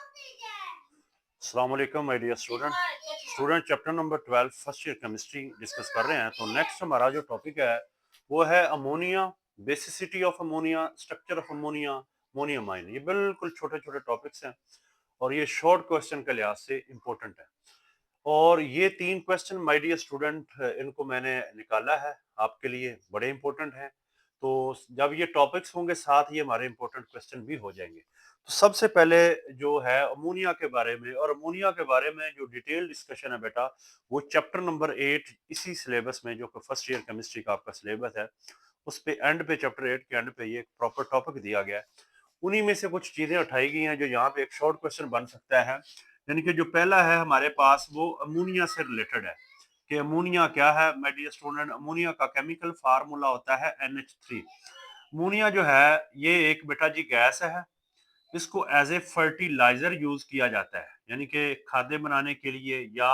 अस्सलाम वालेकुम my dear student chapter number 12 first year chemistry discuss कर रहे हैं। तो नेक्स्ट हमारा जो टॉपिक है वो है ammonia, basicity of ammonia, structure of ammonia, ammonium ion. ये बिल्कुल छोटे छोटे टॉपिक्स हैं और ये शॉर्ट क्वेश्चन के लिहाज से इंपॉर्टेंट है। और ये 3 क्वेश्चन माय डियर स्टूडेंट इनको मैंने निकाला है आपके लिए, बड़े इंपॉर्टेंट हैं। तो जब ये टॉपिक्स होंगे साथ ही हमारे इंपॉर्टेंट क्वेश्चन भी हो जाएंगे। तो सबसे पहले जो है अमोनिया के बारे में, और अमोनिया के बारे में जो डिटेल डिस्कशन है बेटा, वो चैप्टर नंबर 8 इसी सिलेबस में, जो कि फर्स्ट ईयर केमिस्ट्री का आपका सिलेबस है, उस पे एंड पे, चैप्टर 8 के एंड पे ये प्रॉपर टॉपिक दिया गया है। उन्हीं में से कुछ चीजें उठाई गई हैं जो यहाँ पे एक शॉर्ट क्वेश्चन बन सकता है। यानी कि जो पहला है हमारे पास वो अमोनिया से रिलेटेड है कि अमोनिया क्या है। माय डियर स्टूडेंट, अमोनिया का केमिकल फार्मूला होता है NH3। अमोनिया जो है ये एक बेटा जी गैस है। इसको एज ए फर्टिलाइजर यूज किया जाता है, यानी कि खाद्य बनाने के लिए या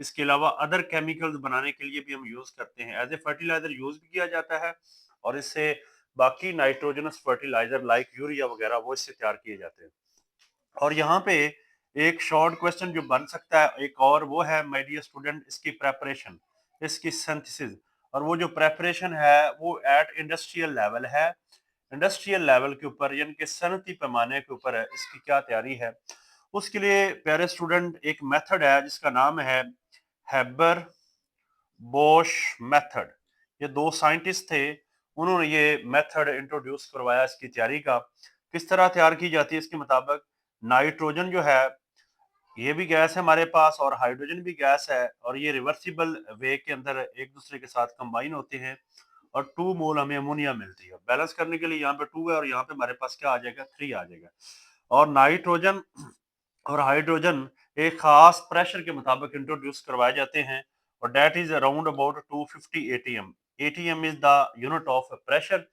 इसके अलावा अदर केमिकल्स बनाने के लिए भी हम यूज करते हैं। एज ए फर्टिलाइजर यूज भी किया जाता है और इससे बाकी नाइट्रोजनस फर्टिलाइजर लाइक यूरिया वगैरह वो इससे तैयार किए जाते हैं। और यहाँ पे एक शॉर्ट क्वेश्चन जो बन सकता है एक और, वो है माय डियर स्टूडेंट इसकी प्रेपरेशन, इसकी सिंथेसिस। और वो जो प्रेपरेशन है वो एट इंडस्ट्रियल लेवल है। इंडस्ट्रियल लेवल के ऊपर यानी कि सनती पैमाने के ऊपर है, इसकी क्या तैयारी है। उसके लिए प्यारे स्टूडेंट एक मेथड है जिसका नाम है हैबर बोश मेथड। ये दो साइंटिस्ट थे, उन्होंने ये मेथड इंट्रोड्यूस करवाया इसकी तैयारी का। किस तरह तैयार की जाती है इसके मुताबिक, नाइट्रोजन जो है ये भी गैस है हमारे पास और हाइड्रोजन भी गैस है, और ये रिवर्सिबल वे के अंदर एक दूसरे के साथ कंबाइन होते हैं और 2 मोल हमें अमोनिया मिलती है। बैलेंस करने के लिए यहाँ पे 2 है और यहाँ पे हमारे पास क्या आ जाएगा, 3 आ जाएगा। और नाइट्रोजन और हाइड्रोजन एक खास प्रेशर के मुताबिक इंट्रोड्यूस करवाए जाते हैं और that is around about 250 ATM. ATM is the unit of pressure.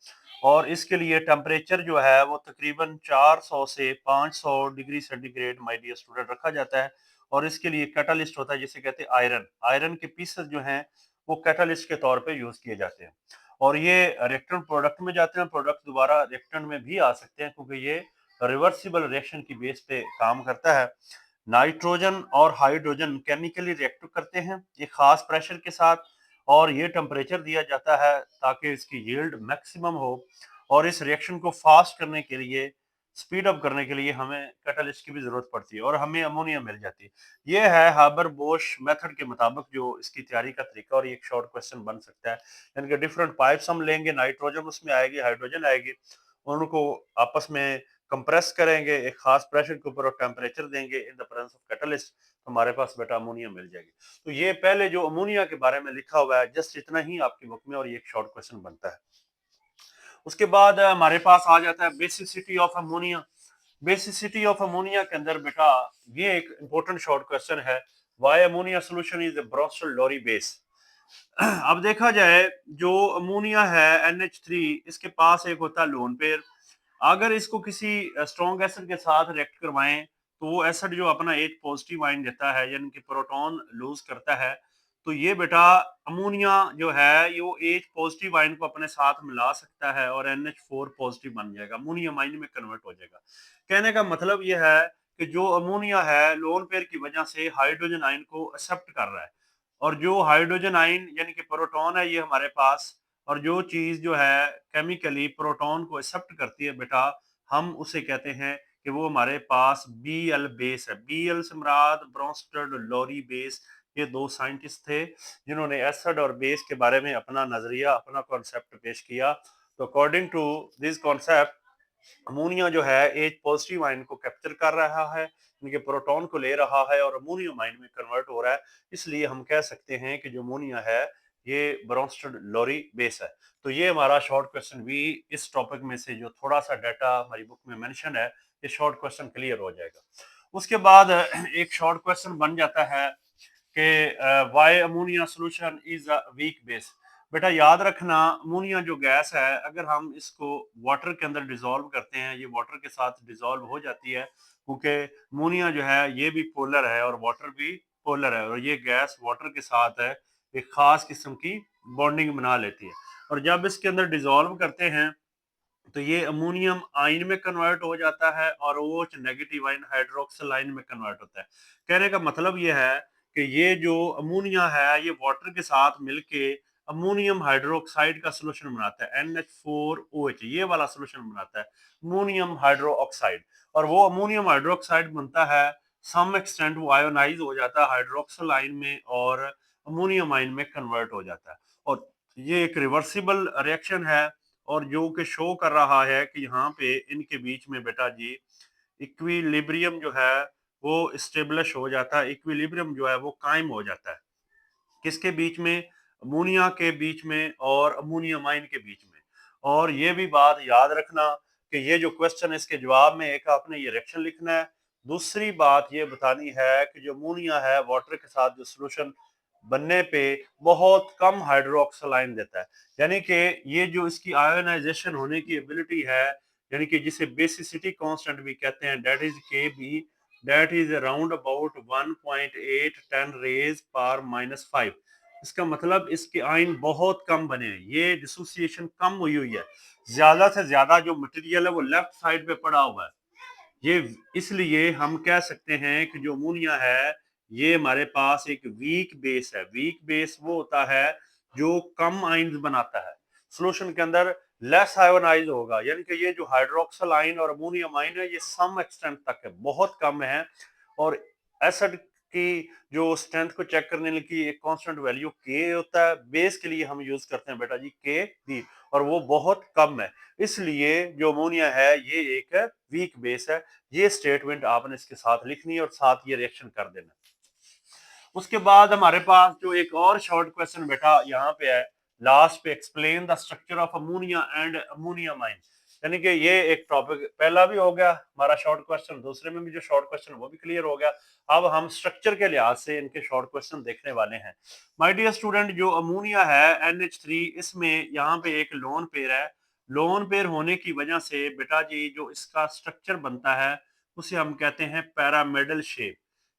और इसके लिए टेम्परेचर जो है वो तकरीबन 400 से 500 degree centigrade my dear student रखा जाता है। और इसके लिए कैटालिस्ट होता है जिसे कहते हैं आयरन। आयरन के पीसेस जो हैं वो कैटालिस्ट के तौर पे यूज किए जाते हैं और ये रिएक्टेंट प्रोडक्ट में जाते हैं। प्रोडक्ट दोबारा रिएक्टेंट में भी आ सकते हैं क्योंकि ये रिवर्सिबल रिएक्शन की बेस पे काम करता है। नाइट्रोजन और हाइड्रोजन केमिकली रिएक्ट करते हैं एक खास प्रेशर के साथ, और ये टेम्परेचर दिया जाता है ताकि इसकी यील्ड मैक्सिमम हो। और इस रिएक्शन को फास्ट करने के लिए, स्पीड अप करने के लिए हमें कैटलिस्ट की भी जरूरत पड़ती है और हमें अमोनिया मिल जाती है। ये है हाबर बोश मेथड के मुताबिक जो इसकी तैयारी का तरीका, और ये एक शॉर्ट क्वेश्चन बन सकता है। यानी कि डिफरेंट पाइप्स हम लेंगे, नाइट्रोजन उसमें आएगी, हाइड्रोजन आएगी, उनको आपस में कंप्रेस करेंगे एक खास प्रेशर के ऊपर और टेम्परेचर देंगे in the presence of catalyst, तो हमारे पास बेटा अमोनिया मिल जाएगी। तो ये पहले जो अमोनिया के बारे में लिखा हुआ है जस्ट इतना ही आपकी बुक में, और ये एक शॉर्ट क्वेश्चन बनता है। उसके बाद हमारे पास आ जाता है basicity of ammonia. Basicity of ammonia के अंदर बेटा ये एक इंपॉर्टेंट शॉर्ट क्वेश्चन है, why ammonia solution is a Bronsted Lowry base. अब देखा जाए जो अमोनिया है NH3, इसके पास एक होता है लोन पेयर। अगर इसको किसी स्ट्रॉन्ग एसिड के साथ रिएक्ट करवाएं तो वो एसिड जो अपना एक पॉजिटिव आयन देता है यानी कि प्रोटॉन लूज करता है। तो ये बेटा अमोनिया जो है ये वो एक पॉजिटिव आयन को अपने साथ मिला सकता है और NH4 पॉजिटिव बन जाएगा, अमोनियम आयन में कन्वर्ट हो जाएगा। कहने का मतलब ये है कि जो अमोनिया है लोन पेयर की वजह से हाइड्रोजन आयन को एक्सेप्ट कर रहा है, और जो हाइड्रोजन आयन यानी कि प्रोटॉन है ये हमारे पास, और जो चीज जो है केमिकली प्रोटॉन को एक्सेप्ट करती है बेटा, हम उसे कहते हैं कि वो हमारे पास Bl बेस है। Bl से मुराद ब्रोंस्टेड लोरी बेस। ये दो साइंटिस्ट थे जिन्होंने एसिड और बेस के बारे में अपना नजरिया, अपना कॉन्सेप्ट पेश किया। तो according to this concept, ammonia जो है एक पॉजिटिव आयन को कैप्चर कर रहा है, इनके प्रोटॉन को ले रहा है और अमोनियम आयन में कन्वर्ट हो रहा है। इसलिए हम कह सकते हैं कि जो अमोनिया है ये ब्रोंस्टेड लोरी बेस है। तो ये हमारा शॉर्ट क्वेश्चन भी इस टॉपिक में से जो थोड़ा सा डाटा हमारी बुक में मेंशन है, ये शॉर्ट क्वेश्चन क्लियर हो जाएगा। उसके बाद एक शॉर्ट क्वेश्चन बन जाता है कि why ammonia solution is a weak base. बेटा याद रखना अमोनिया जो गैस है अगर हम इसको वाटर के अंदर डिसॉल्व करते हैं, ये वाटर के साथ डिसॉल्व हो जाती है क्योंकि अमोनिया जो है ये भी पोलर है और वाटर भी पोलर है, और ये गैस वाटर के साथ है एक खास किस्म की बॉन्डिंग बना लेती है। और जब इसके अंदर डिसॉल्व करते हैं तो ये अमोनियम आयन में कन्वर्ट हो जाता है और OH negative ion hydroxyl ion में कन्वर्ट होता है। कहने का मतलब ये है कि ये जो अमोनिया है ये वाटर के साथ मिलके अमोनियम हाइड्रोक्साइड का सॉल्यूशन बनाता है, NH4OH ये वाला सॉल्यूशन बनाता है, अमोनियम हाइड्रो ऑक्साइड। और वो अमोनियम हाइड्रोक्साइड बनता है, सम एक्सटेंट वो आयोनाइज हो जाता है हाइड्रोक्सिल आयन में और अमोनियम आयन में कन्वर्ट हो जाता है। और ये एक रिवर्सिबल रिएक्शन है और जो कि शो कर रहा है कि यहाँ पे इनके बीच में बेटा जी इक्विलिब्रियम जो है वो स्टेब्लिश हो जाता है, इक्विलिब्रियम जो है वो कायम हो जाता है। किसके बीच में? अमोनिया के बीच में और अमोनियम आयन के बीच में। और ये भी बात याद रखना कि ये जो क्वेश्चन है इसके जवाब में एक आपने ये रिएक्शन लिखना है, दूसरी बात ये बतानी है कि जो अमोनिया है वाटर के साथ जो सॉल्यूशन बनने पे बहुत कम हाइड्रोक्सिल आयन देता है। यानी कि ये जो इसकी आयोनाइजेशन होने की एबिलिटी है, यानी कि जिसे बेसिसिटी कांस्टेंट भी कहते हैं, that is Kb, that is around about 1.8 10 raise power -5। इसका मतलब इसके आयन बहुत कम बने हैं, ये डिसोसिएशन कम हुई है। ज्यादा से ज्यादा जो मटेरियल है वो लेफ्ट साइड पे पड़ा हुआ है। ये इसलिए हम कह सकते हैं कि जो अमोनिया है ये हमारे पास एक वीक बेस है। वीक बेस वो होता है जो कम आयन्स बनाता है, सॉल्यूशन के अंदर लेस आयोनाइज होगा। यानी कि ये जो हाइड्रोक्सिल आयन और अमोनियम आयन है ये सम एक्सटेंट तक है, बहुत कम है। और एसिड की जो स्ट्रेंथ को चेक करने की एक कांस्टेंट वैल्यू के होता है, बेस के लिए हम यूज करते हैं बेटा जी के दी, और वो बहुत कम है। इसलिए जो अमोनिया है ये एक वीक बेस है। ये स्टेटमेंट आपने इसके साथ लिखनी है और साथ ये रिएक्शन कर देना। उसके बाद हमारे पास जो एक और शॉर्ट क्वेश्चन बेटा यहाँ पे है लास्ट पे, explain the structure of ammonia and ammonium ion. यानी कि ये एक टॉपिक पहला भी हो गया हमारा शॉर्ट क्वेश्चन, दूसरे में भी जो शॉर्ट क्वेश्चन वो भी क्लियर हो गया। अब हम स्ट्रक्चर के लिहाज से इनके शॉर्ट क्वेश्चन देखने वाले हैं। माय डियर स्टूडेंट, जो अमोनिया है NH3, इसमें यहाँ पे एक लोन पेयर है। लोन पेयर होने की वजह से बेटा जी जो इसका स्ट्रक्चर बनता है उसे हम कहते हैं पैरामिडल शेप।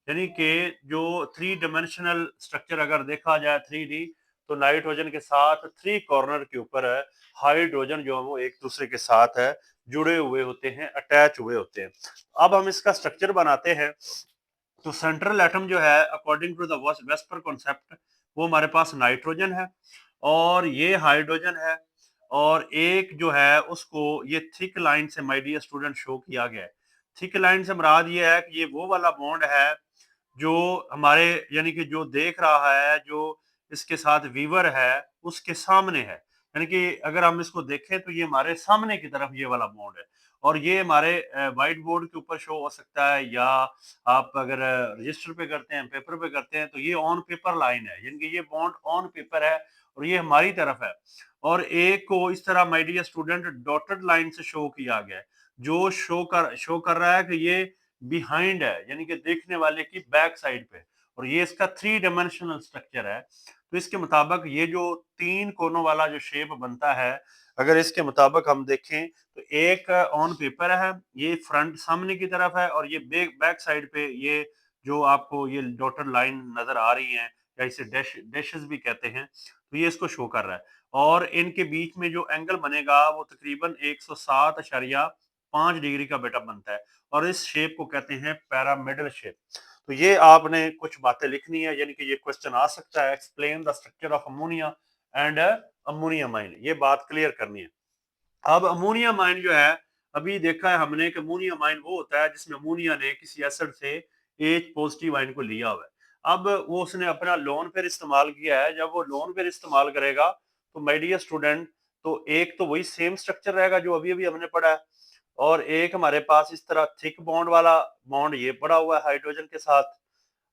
यानी कि जो थ्री डायमेंशनल स्ट्रक्चर अगर देखा जाए 3D, तो नाइट्रोजन के साथ थ्री कॉर्नर के ऊपर है हाइड्रोजन जो है वो एक दूसरे के साथ है जुड़े हुए होते हैं, अटैच हुए होते हैं। अब हम इसका स्ट्रक्चर बनाते हैं। तो सेंट्रल एटम जो है according to the VSEPR concept वो हमारे पास नाइट्रोजन है और ये हाइड्रोजन है, और एक जो है उसको ये थिक लाइन से माय डियर स्टूडेंट शो किया गया है। थिक लाइन से मुराद ये है कि ये वो वाला बॉन्ड है जो हमारे यानी कि जो देख रहा है, जो इसके साथ वीवर है उसके सामने है। यानी कि अगर हम इसको देखें तो ये हमारे सामने की तरफ ये वाला बॉन्ड है, और ये हमारे व्हाइट बोर्ड के ऊपर शो हो सकता है, या आप अगर रजिस्टर पे करते हैं, पेपर पे करते हैं, तो ये ऑन पेपर लाइन है, यानी कि ये बॉन्ड ऑन पेपर है और ये हमारी तरफ है। और एक को इस तरह my dear student dotted line से शो किया गया है, जो शो कर रहा है कि ये बिहाइंड है, यानी कि देखने वाले की बैक साइड पे। और ये इसका थ्री डायमेंशनल स्ट्रक्चर है। तो इसके मुताबिक ये जो तीन कोनों वाला जो शेप बनता है, अगर इसके मुताबिक हम देखें तो एक ऑन पेपर है, ये फ्रंट सामने की तरफ है, और ये बैक साइड पे ये जो आपको ये डॉटेड लाइन नजर आ रही है, या इसे डैशेस भी कहते हैं, तो ये इसको शो कर रहा है। और इनके बीच में जो एंगल बनेगा वो तकरीबन 107.5 डिग्री का बेटा बनता है, और इस शेप को कहते हैं पैरामिडल शेप। तो ये आपने कुछ बातें लिखनी है, यानी कि ये क्वेश्चन आ सकता है, explain the structure of ammonia and ammonium ion, ये बात क्लियर करनी है। अब अमोनियम आयन जो है, अभी देखा है हमने कि अमोनियम आयन वो होता है जिसमें अमोनिया ने किसी एसिड से एच पॉजिटिव आयन को लिया हुआ है। अब वो उसने अपना लोन पेयर इस्तेमाल किया है, जब वो लोन पेयर इस्तेमाल करेगा तो माय डियर स्टूडेंट, तो एक तो वही सेम स्ट्रक्चर रहेगा जो अभी अभी हमने पढ़ा है, और एक हमारे पास इस तरह थिक बॉन्ड वाला बॉन्ड ये पड़ा हुआ है हाइड्रोजन के साथ,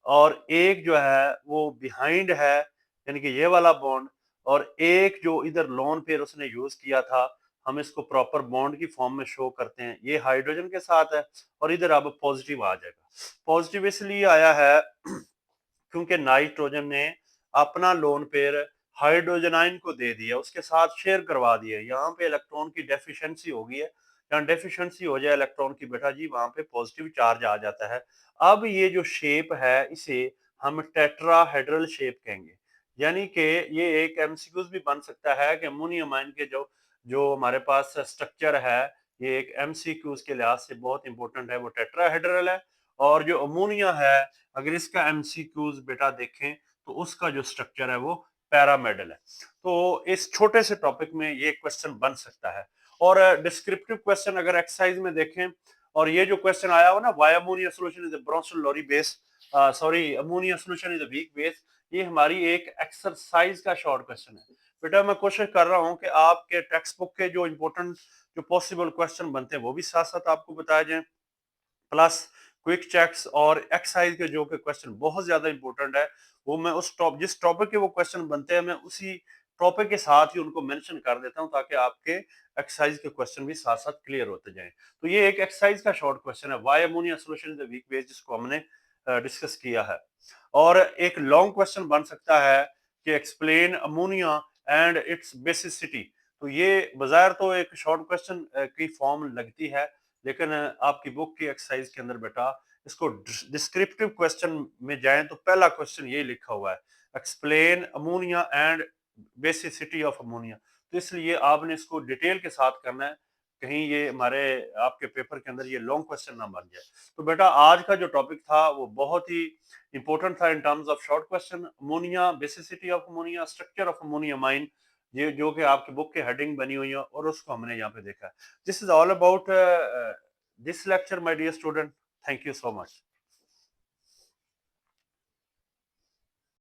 और एक जो है वो बिहाइंड है, यानी कि ये वाला बॉन्ड, और एक जो इधर लोन पेयर उसने यूज किया था, हम इसको प्रॉपर बॉन्ड की फॉर्म में शो करते हैं, ये हाइड्रोजन के साथ है, और इधर अब पॉजिटिव आ जाएगा। पॉजिटिव इसलिए आया है क्योंकि नाइट्रोजन ने अपना लोन पेयर हाइड्रोजन आयन को दे दिया, उसके साथ शेयर करवा दिया। यहाँ पे इलेक्ट्रॉन की डेफिशिएंसी हो गई है, जहाँ डेफिशिएंसी हो जाए इलेक्ट्रॉन की बेटा जी वहां पे पॉजिटिव चार्ज आ जाता है। अब ये जो शेप है इसे हम टेट्राहेड्रल शेप कहेंगे। यानी कि ये एक एमसीक्यूज भी बन सकता है कि अमोनियम आयन के जो जो हमारे पास स्ट्रक्चर है ये एक एमसीक्यूज के लिहाज से बहुत इंपॉर्टेंट है, वो टेट्राहेड्रल है। और जो अमोनिया है अगर इसका एमसीक्यूज बेटा देखें तो उसका जो स्ट्रक्चर है वो पैरामेडल है। तो इस छोटे से टॉपिक में ये क्वेश्चन बन सकता है। और डिस्क्रिप्टिव क्वेश्चन अगर एक्सरसाइज में देखें, और ये जो क्वेश्चन आया हो ना, why ammonia solution is a Bronsted Lowry base, sorry ammonia solution is a weak base, ये हमारी एक एक्सरसाइज का शॉर्ट क्वेश्चन है। बेटा मैं कोशिश कर रहा हूं कि आपके टेक्स्ट बुक के जो इंपॉर्टेंट जो पॉसिबल क्वेश्चन बनते हैं वो भी साथ साथ आपको बताया जाए, प्लस क्विक चेक्स और एक्सरसाइज के जो के क्वेश्चन बहुत ज्यादा इंपॉर्टेंट है, वो मैं उस जिस टॉपिक के वो क्वेश्चन बनते हैं मैं उसी टॉपिक के साथ ही उनको मेंशन कर देता हूं ताकि आपके एक्सरसाइज के क्वेश्चन भी साथ साथ क्लियर होते जाएं। तो ये एक एक्सरसाइज का शॉर्ट क्वेश्चन है, why ammonia solution in the weak base, जिसको हमने डिस्कस किया है। और एक लॉन्ग क्वेश्चन बन सकता है कि explain ammonia and it's basicity. तो ये बाजार तो एक शॉर्ट क्वेश्चन की फॉर्म लगती है, लेकिन आपकी बुक की एक्सरसाइज के अंदर बेटा इसको डिस्क्रिप्टिव क्वेश्चन में जाएं तो पहला क्वेश्चन ये लिखा हुआ है, explain ammonia and basicity of ammonia. तो इसलिए आपने इसको डिटेल के साथ करना है, कहीं ये हमारे आपके पेपर के अंदर ये लॉन्ग क्वेश्चन ना बन जाए। तो बेटा आज का जो टॉपिक था वो बहुत ही इंपॉर्टेंट था in terms of short question, ammonia, basicity of ammonia, structure of ammonia mine, ये जो कि आपकी बुक की हेडिंग बनी हुई है और उसको हमने यहाँ पे देखा है। This is all about this lecture my dear student. Thank you so much.